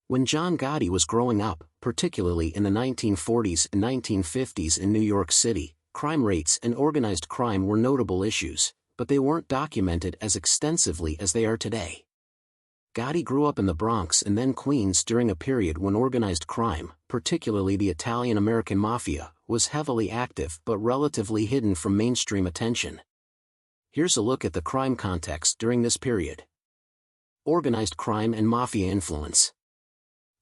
When John Gotti was growing up, particularly in the 1940s and 1950s in New York City, crime rates and organized crime were notable issues, but they weren't documented as extensively as they are today. Gotti grew up in the Bronx and then Queens during a period when organized crime, particularly the Italian-American mafia, was heavily active but relatively hidden from mainstream attention. Here's a look at the crime context during this period. Organized crime and mafia influence.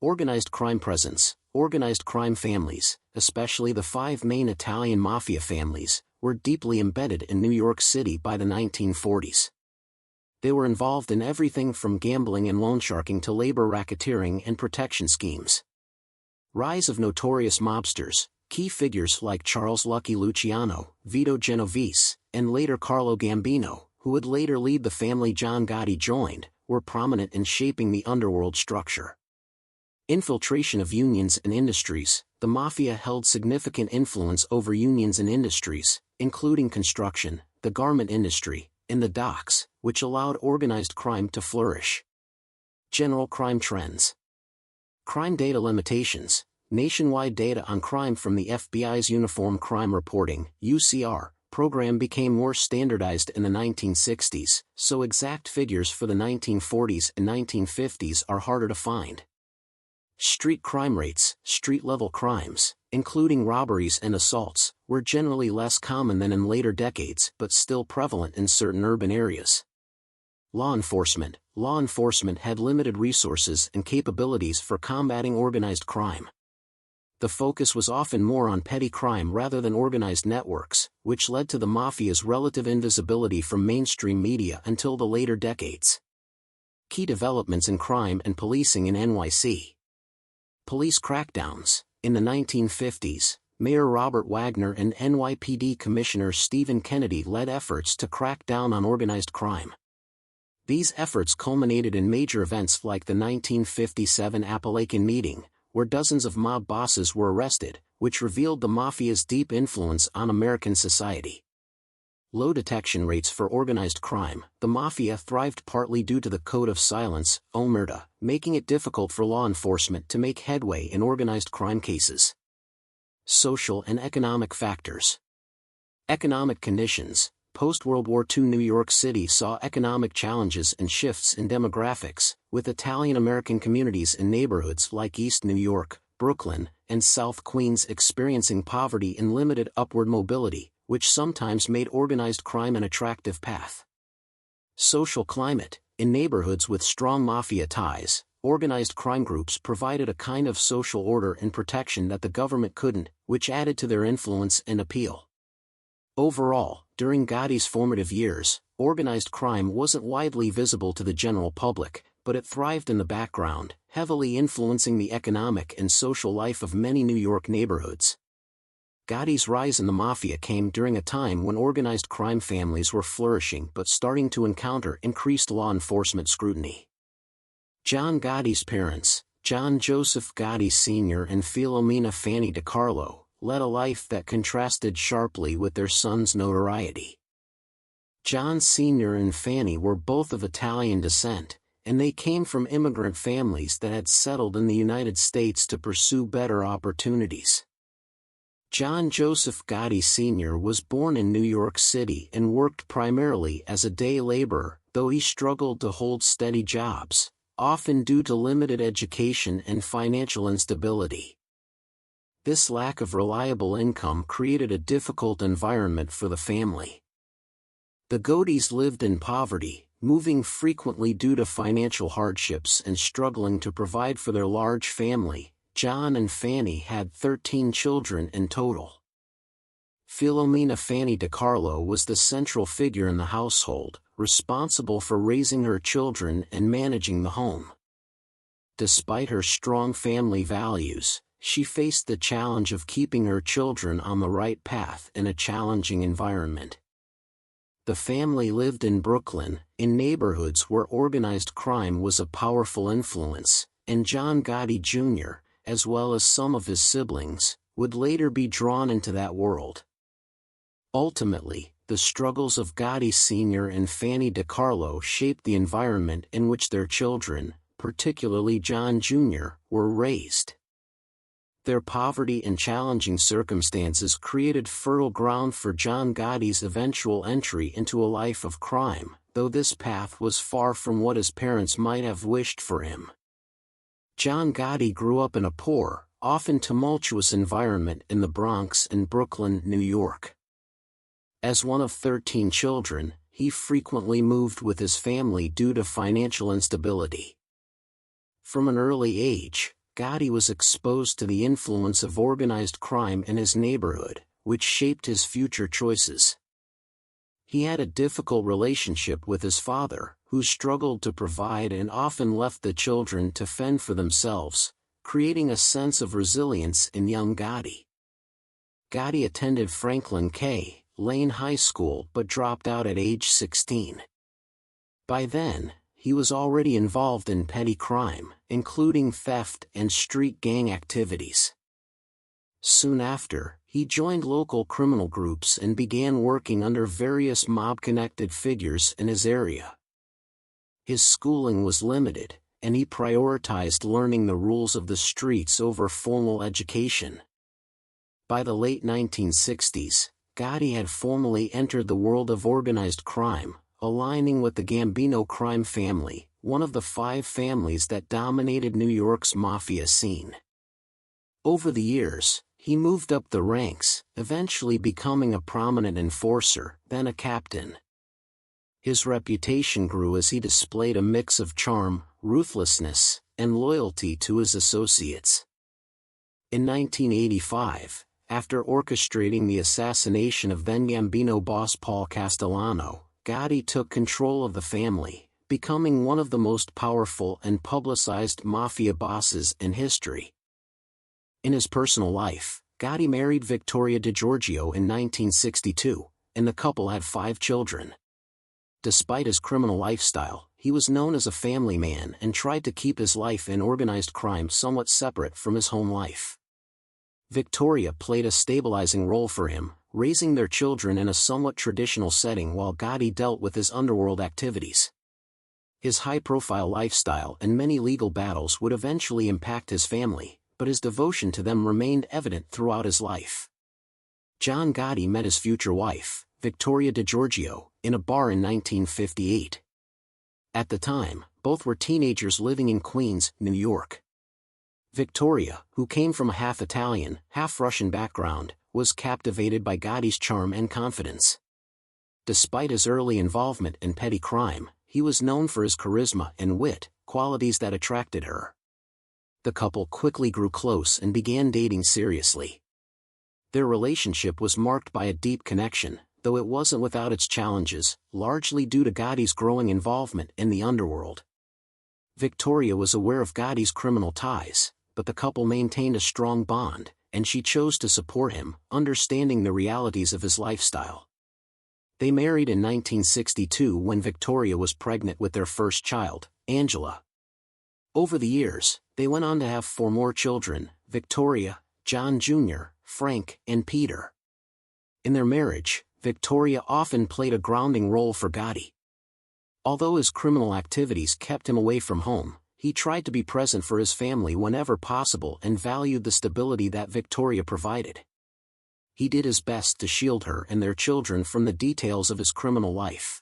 Organized crime presence. Organized crime families, especially the five main Italian mafia families, were deeply embedded in New York City by the 1940s. They were involved in everything from gambling and loan sharking to labor racketeering and protection schemes. Rise of notorious mobsters. Key figures like Charles Lucky Luciano, Vito Genovese, and later Carlo Gambino, who would later lead the family John Gotti joined, were prominent in shaping the underworld structure. Infiltration of unions and industries. The mafia held significant influence over unions and industries, including construction, the garment industry, and the docks, which allowed organized crime to flourish. General crime trends. Crime data limitations. Nationwide data on crime from the FBI's Uniform Crime Reporting (UCR) program became more standardized in the 1960s, so exact figures for the 1940s and 1950s are harder to find. Street crime rates. Street-level crimes, including robberies and assaults, were generally less common than in later decades but still prevalent in certain urban areas. Law enforcement. Law enforcement had limited resources and capabilities for combating organized crime. The focus was often more on petty crime rather than organized networks, which led to the mafia's relative invisibility from mainstream media until the later decades. Key developments in crime and policing in NYC. Police crackdowns. In the 1950s, Mayor Robert Wagner and NYPD Commissioner Stephen Kennedy led efforts to crack down on organized crime. These efforts culminated in major events like the 1957 Appalachian Meeting, where dozens of mob bosses were arrested, which revealed the mafia's deep influence on American society. Low detection rates for organized crime. The mafia thrived partly due to the Code of Silence, omerta, making it difficult for law enforcement to make headway in organized crime cases. Social and economic factors. Economic conditions. Post-World War II New York City saw economic challenges and shifts in demographics, with Italian-American communities in neighborhoods like East New York, Brooklyn, and South Queens experiencing poverty and limited upward mobility, which sometimes made organized crime an attractive path. Social climate. In neighborhoods with strong mafia ties, organized crime groups provided a kind of social order and protection that the government couldn't, which added to their influence and appeal. Overall, during Gotti's formative years, organized crime wasn't widely visible to the general public, but it thrived in the background, heavily influencing the economic and social life of many New York neighborhoods. Gotti's rise in the mafia came during a time when organized crime families were flourishing but starting to encounter increased law enforcement scrutiny. John Gotti's parents, John Joseph Gotti Sr. and Filomena Fanny DiCarlo, led a life that contrasted sharply with their son's notoriety. John Sr. and Fanny were both of Italian descent, and they came from immigrant families that had settled in the United States to pursue better opportunities. John Joseph Gotti Sr. was born in New York City and worked primarily as a day laborer, though he struggled to hold steady jobs, often due to limited education and financial instability. This lack of reliable income created a difficult environment for the family. The Gottis lived in poverty, moving frequently due to financial hardships and struggling to provide for their large family. John and Fanny had 13 children in total. Filomena Fanny DiCarlo was the central figure in the household, responsible for raising her children and managing the home. Despite her strong family values, she faced the challenge of keeping her children on the right path in a challenging environment. The family lived in Brooklyn, in neighborhoods where organized crime was a powerful influence, and John Gotti Jr., as well as some of his siblings, would later be drawn into that world. Ultimately, the struggles of Gotti Sr. and Fanny DiCarlo shaped the environment in which their children, particularly John Jr., were raised. Their poverty and challenging circumstances created fertile ground for John Gotti's eventual entry into a life of crime, though this path was far from what his parents might have wished for him. John Gotti grew up in a poor, often tumultuous environment in the Bronx and Brooklyn, New York. As one of 13 children, he frequently moved with his family due to financial instability. From an early age, Gotti was exposed to the influence of organized crime in his neighborhood, which shaped his future choices. He had a difficult relationship with his father, who struggled to provide and often left the children to fend for themselves, creating a sense of resilience in young Gotti. Gotti attended Franklin K. Lane High School but dropped out at age 16. By then, he was already involved in petty crime, including theft and street gang activities. Soon after, he joined local criminal groups and began working under various mob-connected figures in his area. His schooling was limited, and he prioritized learning the rules of the streets over formal education. By the late 1960s, Gotti had formally entered the world of organized crime, aligning with the Gambino crime family, one of the 5 families that dominated New York's mafia scene. Over the years, he moved up the ranks, eventually becoming a prominent enforcer, then a captain. His reputation grew as he displayed a mix of charm, ruthlessness, and loyalty to his associates. In 1985, after orchestrating the assassination of then Gambino boss Paul Castellano, Gotti took control of the family, becoming one of the most powerful and publicized mafia bosses in history. In his personal life, Gotti married Victoria DiGiorgio in 1962, and the couple had 5 children. Despite his criminal lifestyle, he was known as a family man and tried to keep his life in organized crime somewhat separate from his home life. Victoria played a stabilizing role for him, raising their children in a somewhat traditional setting while Gotti dealt with his underworld activities. His high-profile lifestyle and many legal battles would eventually impact his family, but his devotion to them remained evident throughout his life. John Gotti met his future wife, Victoria DiGiorgio, in a bar in 1958. At the time, both were teenagers living in Queens, New York. Victoria, who came from a half-Italian, half-Russian background, was captivated by Gotti's charm and confidence. Despite his early involvement in petty crime, he was known for his charisma and wit, qualities that attracted her. The couple quickly grew close and began dating seriously. Their relationship was marked by a deep connection, though it wasn't without its challenges, largely due to Gotti's growing involvement in the underworld. Victoria was aware of Gotti's criminal ties, but the couple maintained a strong bond, and she chose to support him, understanding the realities of his lifestyle. They married in 1962 when Victoria was pregnant with their first child, Angela. Over the years, they went on to have 4 more children, Victoria, John Jr., Frank, and Peter. In their marriage, Victoria often played a grounding role for Gotti. Although his criminal activities kept him away from home, he tried to be present for his family whenever possible and valued the stability that Victoria provided. He did his best to shield her and their children from the details of his criminal life.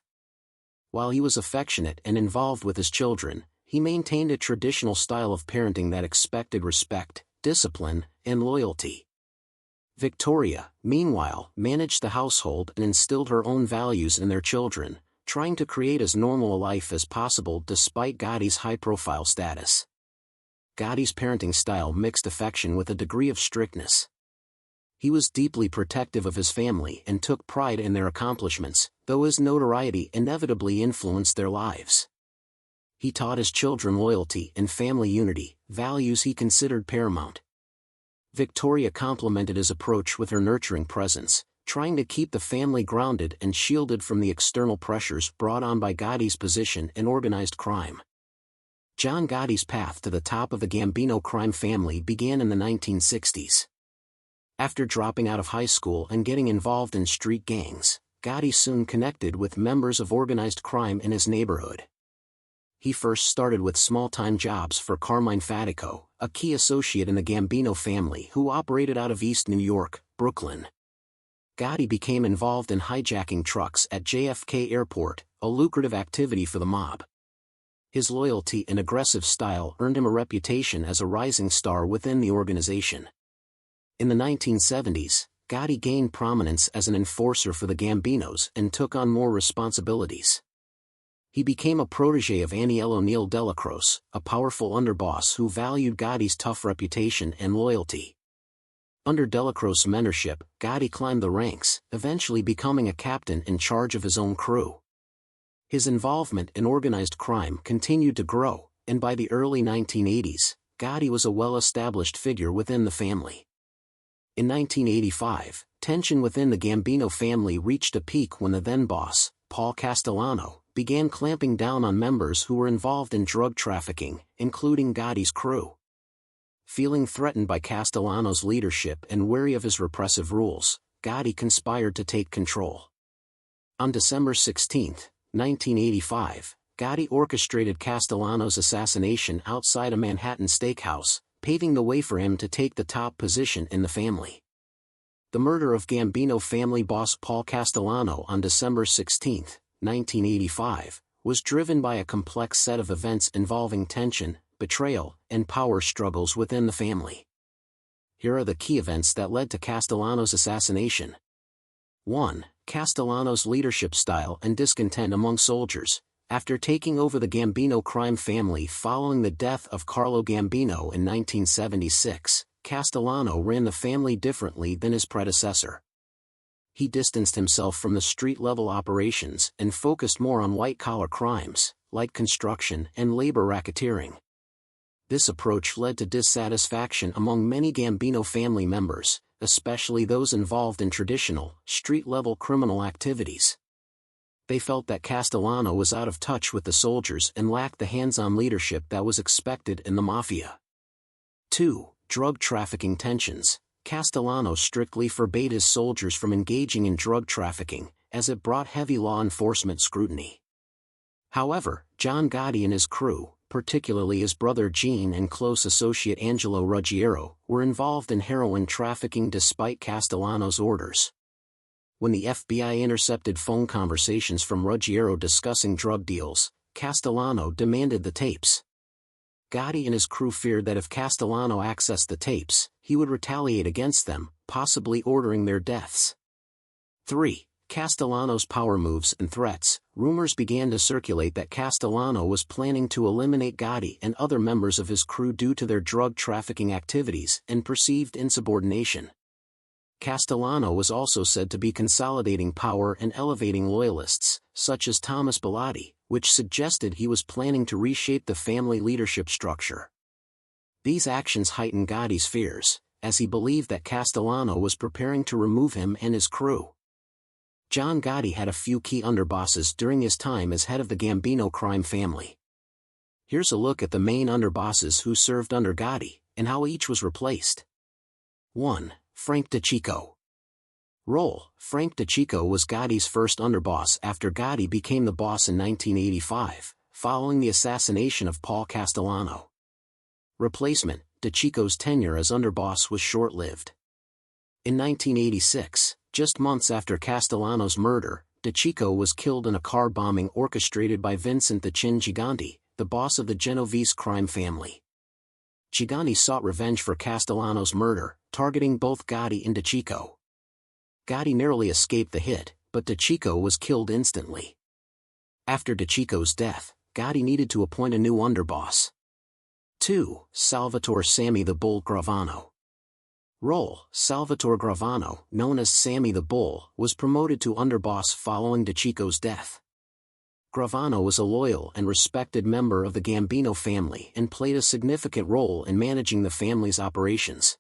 While he was affectionate and involved with his children, he maintained a traditional style of parenting that expected respect, discipline, and loyalty. Victoria, meanwhile, managed the household and instilled her own values in their children, trying to create as normal a life as possible despite Gotti's high-profile status. Gotti's parenting style mixed affection with a degree of strictness. He was deeply protective of his family and took pride in their accomplishments, though his notoriety inevitably influenced their lives. He taught his children loyalty and family unity, values he considered paramount. Victoria complemented his approach with her nurturing presence, trying to keep the family grounded and shielded from the external pressures brought on by Gotti's position in organized crime. John Gotti's path to the top of the Gambino crime family began in the 1960s. After dropping out of high school and getting involved in street gangs, Gotti soon connected with members of organized crime in his neighborhood. He first started with small-time jobs for Carmine Fatico, a key associate in the Gambino family who operated out of East New York, Brooklyn. Gotti became involved in hijacking trucks at JFK Airport, a lucrative activity for the mob. His loyalty and aggressive style earned him a reputation as a rising star within the organization. In the 1970s, Gotti gained prominence as an enforcer for the Gambinos and took on more responsibilities. He became a protege of Aniello Neil Delacroce, a powerful underboss who valued Gotti's tough reputation and loyalty. Under Delacroce's mentorship, Gotti climbed the ranks, eventually becoming a captain in charge of his own crew. His involvement in organized crime continued to grow, and by the early 1980s, Gotti was a well-established figure within the family. In 1985, tension within the Gambino family reached a peak when the then-boss, Paul Castellano, began clamping down on members who were involved in drug trafficking, including Gotti's crew. Feeling threatened by Castellano's leadership and wary of his repressive rules, Gotti conspired to take control. On December 16, 1985, Gotti orchestrated Castellano's assassination outside a Manhattan steakhouse, paving the way for him to take the top position in the family. The murder of Gambino family boss Paul Castellano on December 16, 1985, was driven by a complex set of events involving tension, betrayal, and power struggles within the family. Here are the key events that led to Castellano's assassination. 1. Castellano's leadership style and discontent among soldiers. After taking over the Gambino crime family following the death of Carlo Gambino in 1976, Castellano ran the family differently than his predecessor. He distanced himself from the street-level operations and focused more on white-collar crimes, like construction and labor racketeering. This approach led to dissatisfaction among many Gambino family members, especially those involved in traditional, street-level criminal activities. They felt that Castellano was out of touch with the soldiers and lacked the hands-on leadership that was expected in the mafia. 2. Drug trafficking tensions. Castellano strictly forbade his soldiers from engaging in drug trafficking, as it brought heavy law enforcement scrutiny. However, John Gotti and his crew, particularly his brother Gene and close associate Angelo Ruggiero, were involved in heroin trafficking despite Castellano's orders. When the FBI intercepted phone conversations from Ruggiero discussing drug deals, Castellano demanded the tapes. Gotti and his crew feared that if Castellano accessed the tapes, he would retaliate against them, possibly ordering their deaths. 3. Castellano's power moves and threats. Rumors began to circulate that Castellano was planning to eliminate Gotti and other members of his crew due to their drug trafficking activities and perceived insubordination. Castellano was also said to be consolidating power and elevating loyalists, such as Thomas Bellotti, which suggested he was planning to reshape the family leadership structure. These actions heightened Gotti's fears, as he believed that Castellano was preparing to remove him and his crew. John Gotti had a few key underbosses during his time as head of the Gambino crime family. Here's a look at the main underbosses who served under Gotti, and how each was replaced. 1. Frank DeCicco. Role: Frank DeCicco was Gotti's first underboss after Gotti became the boss in 1985, following the assassination of Paul Castellano. Replacement: DeCicco's tenure as underboss was short-lived. In 1986, just months after Castellano's murder, DeCicco was killed in a car bombing orchestrated by Vincent the Chin Giganti, the boss of the Genovese crime family. Giganti sought revenge for Castellano's murder, targeting both Gotti and DeCicco. Gotti narrowly escaped the hit, but DeCicco was killed instantly. After DeCicco's death, Gotti needed to appoint a new underboss. 2. Salvatore Sammy the Bull Gravano. Role: Salvatore Gravano, known as Sammy the Bull, was promoted to underboss following DeCicco's death. Gravano was a loyal and respected member of the Gambino family and played a significant role in managing the family's operations.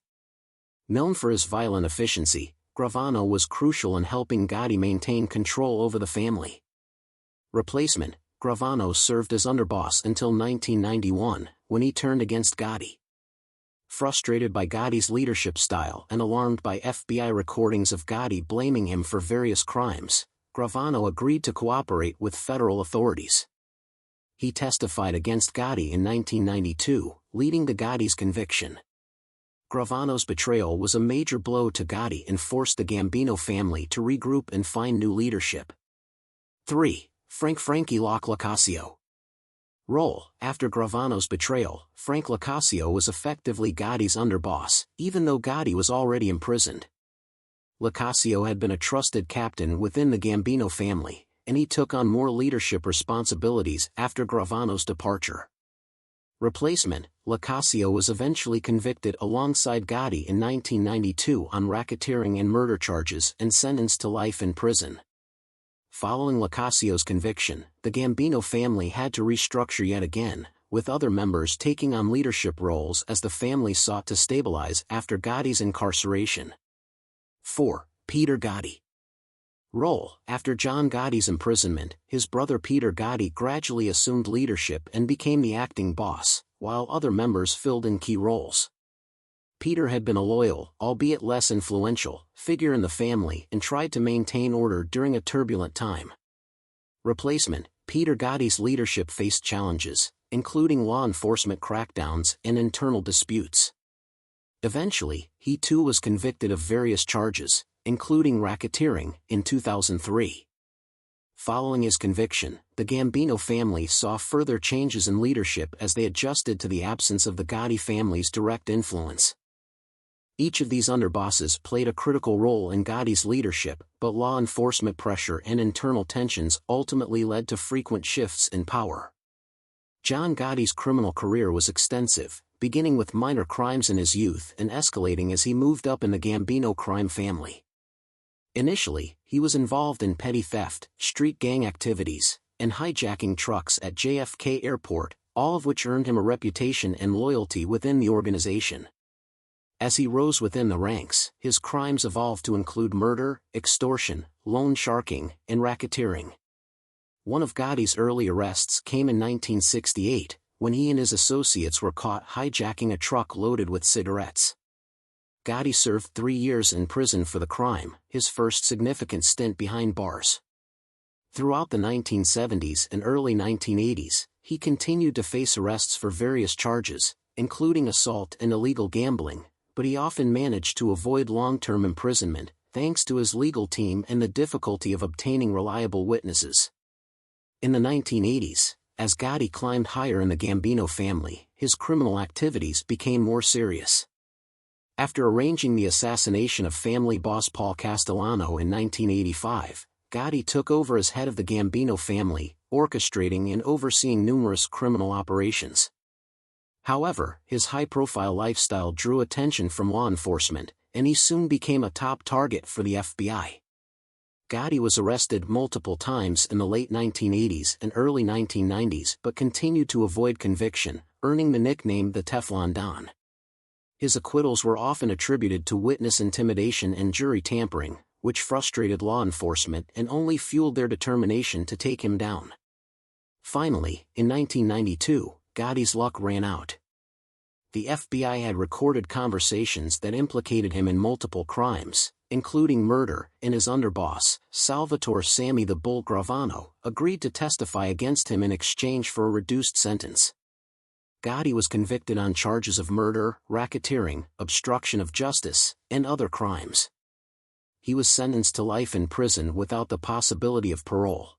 Known for his violent efficiency, Gravano was crucial in helping Gotti maintain control over the family. Replacement: Gravano served as underboss until 1991, when he turned against Gotti. Frustrated by Gotti's leadership style and alarmed by FBI recordings of Gotti blaming him for various crimes, Gravano agreed to cooperate with federal authorities. He testified against Gotti in 1992, leading to Gotti's conviction. Gravano's betrayal was a major blow to Gotti and forced the Gambino family to regroup and find new leadership. 3. Frankie Locascio. Role: after Gravano's betrayal, Frank Locascio was effectively Gotti's underboss, even though Gotti was already imprisoned. Locascio had been a trusted captain within the Gambino family, and he took on more leadership responsibilities after Gravano's departure. Replacement: Locascio was eventually convicted alongside Gotti in 1992 on racketeering and murder charges and sentenced to life in prison. Following Locaccio's conviction, the Gambino family had to restructure yet again, with other members taking on leadership roles as the family sought to stabilize after Gotti's incarceration. 4. Peter Gotti. Role: after John Gotti's imprisonment, his brother Peter Gotti gradually assumed leadership and became the acting boss, while other members filled in key roles. Peter had been a loyal, albeit less influential, figure in the family and tried to maintain order during a turbulent time. Replacement: Peter Gotti's leadership faced challenges, including law enforcement crackdowns and internal disputes. Eventually, he too was convicted of various charges, including racketeering, in 2003. Following his conviction, the Gambino family saw further changes in leadership as they adjusted to the absence of the Gotti family's direct influence. Each of these underbosses played a critical role in Gotti's leadership, but law enforcement pressure and internal tensions ultimately led to frequent shifts in power. John Gotti's criminal career was extensive, beginning with minor crimes in his youth and escalating as he moved up in the Gambino crime family. Initially, he was involved in petty theft, street gang activities, and hijacking trucks at JFK Airport, all of which earned him a reputation and loyalty within the organization. As he rose within the ranks, his crimes evolved to include murder, extortion, loan sharking, and racketeering. One of Gotti's early arrests came in 1968, when he and his associates were caught hijacking a truck loaded with cigarettes. Gotti served 3 years in prison for the crime, his first significant stint behind bars. Throughout the 1970s and early 1980s, he continued to face arrests for various charges, including assault and illegal gambling, but he often managed to avoid long-term imprisonment, thanks to his legal team and the difficulty of obtaining reliable witnesses. In the 1980s, as Gotti climbed higher in the Gambino family, his criminal activities became more serious. After arranging the assassination of family boss Paul Castellano in 1985, Gotti took over as head of the Gambino family, orchestrating and overseeing numerous criminal operations. However, his high-profile lifestyle drew attention from law enforcement, and he soon became a top target for the FBI. Gotti was arrested multiple times in the late 1980s and early 1990s but continued to avoid conviction, earning the nickname the Teflon Don. His acquittals were often attributed to witness intimidation and jury tampering, which frustrated law enforcement and only fueled their determination to take him down. Finally, in 1992, Gotti's luck ran out. The FBI had recorded conversations that implicated him in multiple crimes, including murder, and his underboss, Salvatore "Sammy the Bull" Gravano, agreed to testify against him in exchange for a reduced sentence. Gotti was convicted on charges of murder, racketeering, obstruction of justice, and other crimes. He was sentenced to life in prison without the possibility of parole.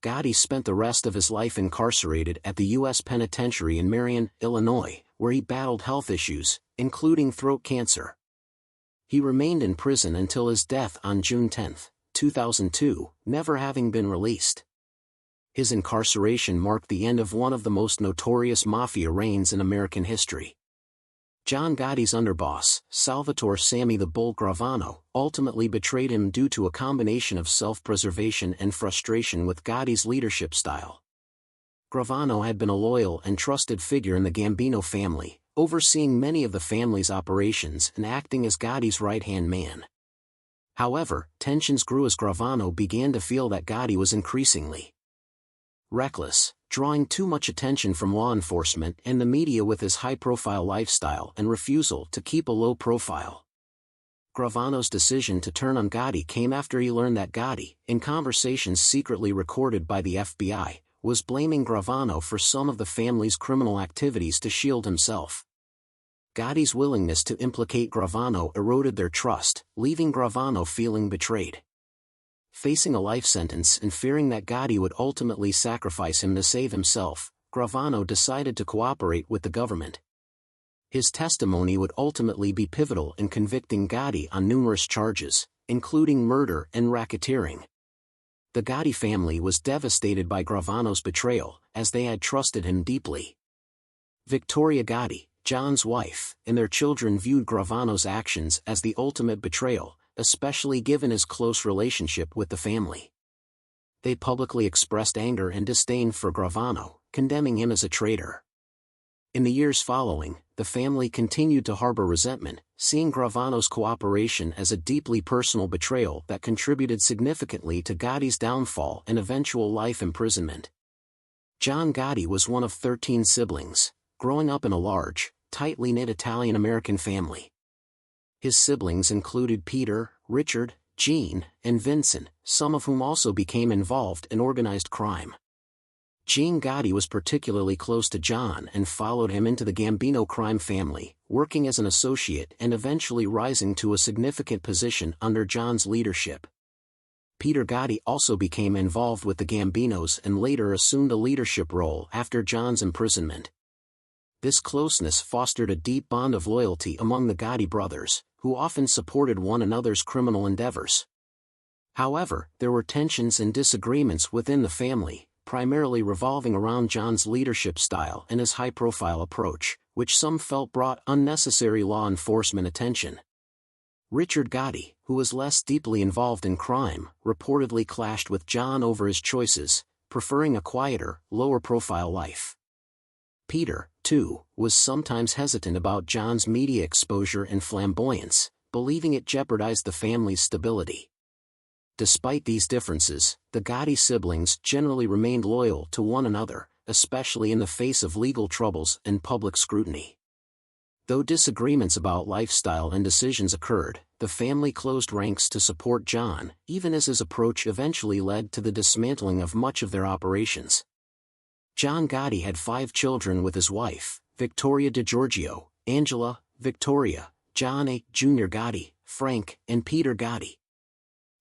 Gotti spent the rest of his life incarcerated at the U.S. Penitentiary in Marion, Illinois, where he battled health issues, including throat cancer. He remained in prison until his death on June 10, 2002, never having been released. His incarceration marked the end of one of the most notorious mafia reigns in American history. John Gotti's underboss, Salvatore "Sammy the Bull" Gravano, ultimately betrayed him due to a combination of self-preservation and frustration with Gotti's leadership style. Gravano had been a loyal and trusted figure in the Gambino family, overseeing many of the family's operations and acting as Gotti's right-hand man. However, tensions grew as Gravano began to feel that Gotti was increasingly reckless, drawing too much attention from law enforcement and the media with his high-profile lifestyle and refusal to keep a low profile. Gravano's decision to turn on Gotti came after he learned that Gotti, in conversations secretly recorded by the FBI, was blaming Gravano for some of the family's criminal activities to shield himself. Gotti's willingness to implicate Gravano eroded their trust, leaving Gravano feeling betrayed. Facing a life sentence and fearing that Gotti would ultimately sacrifice him to save himself, Gravano decided to cooperate with the government. His testimony would ultimately be pivotal in convicting Gotti on numerous charges, including murder and racketeering. The Gotti family was devastated by Gravano's betrayal, as they had trusted him deeply. Victoria Gotti, John's wife, and their children viewed Gravano's actions as the ultimate betrayal, especially given his close relationship with the family. They publicly expressed anger and disdain for Gravano, condemning him as a traitor. In the years following, the family continued to harbor resentment, seeing Gravano's cooperation as a deeply personal betrayal that contributed significantly to Gotti's downfall and eventual life imprisonment. John Gotti was one of 13 siblings, growing up in a large, tightly knit Italian-American family. His siblings included Peter, Richard, Jean, and Vincent, some of whom also became involved in organized crime. Jean Gotti was particularly close to John and followed him into the Gambino crime family, working as an associate and eventually rising to a significant position under John's leadership. Peter Gotti also became involved with the Gambinos and later assumed a leadership role after John's imprisonment. This closeness fostered a deep bond of loyalty among the Gotti brothers, who often supported one another's criminal endeavors. However, there were tensions and disagreements within the family, primarily revolving around John's leadership style and his high-profile approach, which some felt brought unnecessary law enforcement attention. Richard Gotti, who was less deeply involved in crime, reportedly clashed with John over his choices, preferring a quieter, lower-profile life. Peter, too, was sometimes hesitant about John's media exposure and flamboyance, believing it jeopardized the family's stability. Despite these differences, the Gotti siblings generally remained loyal to one another, especially in the face of legal troubles and public scrutiny. Though disagreements about lifestyle and decisions occurred, the family closed ranks to support John, even as his approach eventually led to the dismantling of much of their operations. John Gotti had 5 children with his wife, Victoria DiGiorgio, Angela, Victoria, John A. Jr. Gotti, Frank, and Peter Gotti.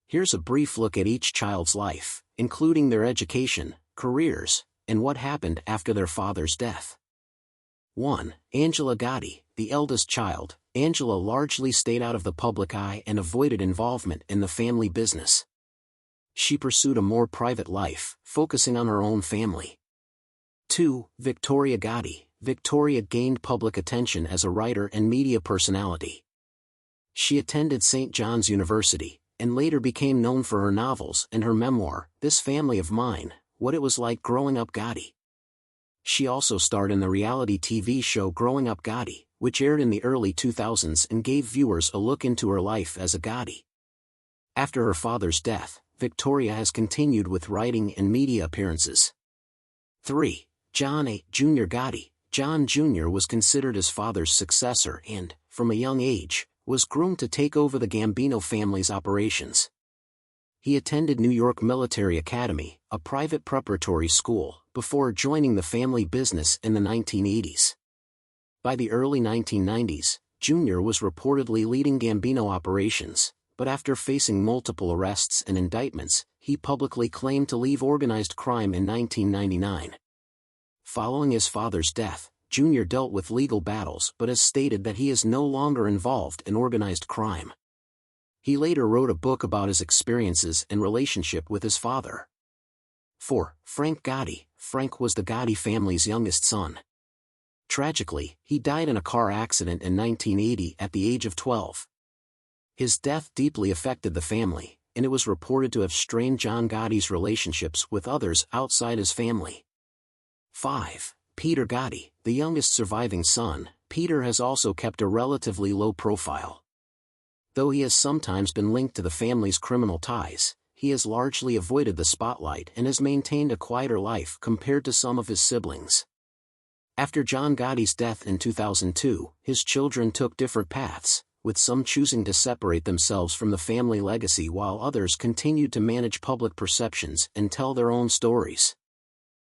Here's a brief look at each child's life, including their education, careers, and what happened after their father's death. 1. Angela Gotti, the eldest child. Angela largely stayed out of the public eye and avoided involvement in the family business. She pursued a more private life, focusing on her own family. 2. Victoria Gotti. Victoria gained public attention as a writer and media personality. She attended St. John's University, and later became known for her novels and her memoir, This Family of Mine, What It Was Like Growing Up Gotti. She also starred in the reality TV show Growing Up Gotti, which aired in the early 2000s and gave viewers a look into her life as a Gotti. After her father's death, Victoria has continued with writing and media appearances. 3. John A. Jr. Gotti. John Jr. was considered his father's successor and, from a young age, was groomed to take over the Gambino family's operations. He attended New York Military Academy, a private preparatory school, before joining the family business in the 1980s. By the early 1990s, Jr. was reportedly leading Gambino operations, but after facing multiple arrests and indictments, he publicly claimed to leave organized crime in 1999. Following his father's death, Jr. dealt with legal battles but has stated that he is no longer involved in organized crime. He later wrote a book about his experiences and relationship with his father. 4. Frank Gotti. Frank was the Gotti family's youngest son. Tragically, he died in a car accident in 1980 at the age of 12. His death deeply affected the family, and it was reported to have strained John Gotti's relationships with others outside his family. 5. Peter Gotti, the youngest surviving son. Peter has also kept a relatively low profile. Though he has sometimes been linked to the family's criminal ties, he has largely avoided the spotlight and has maintained a quieter life compared to some of his siblings. After John Gotti's death in 2002, his children took different paths, with some choosing to separate themselves from the family legacy while others continued to manage public perceptions and tell their own stories.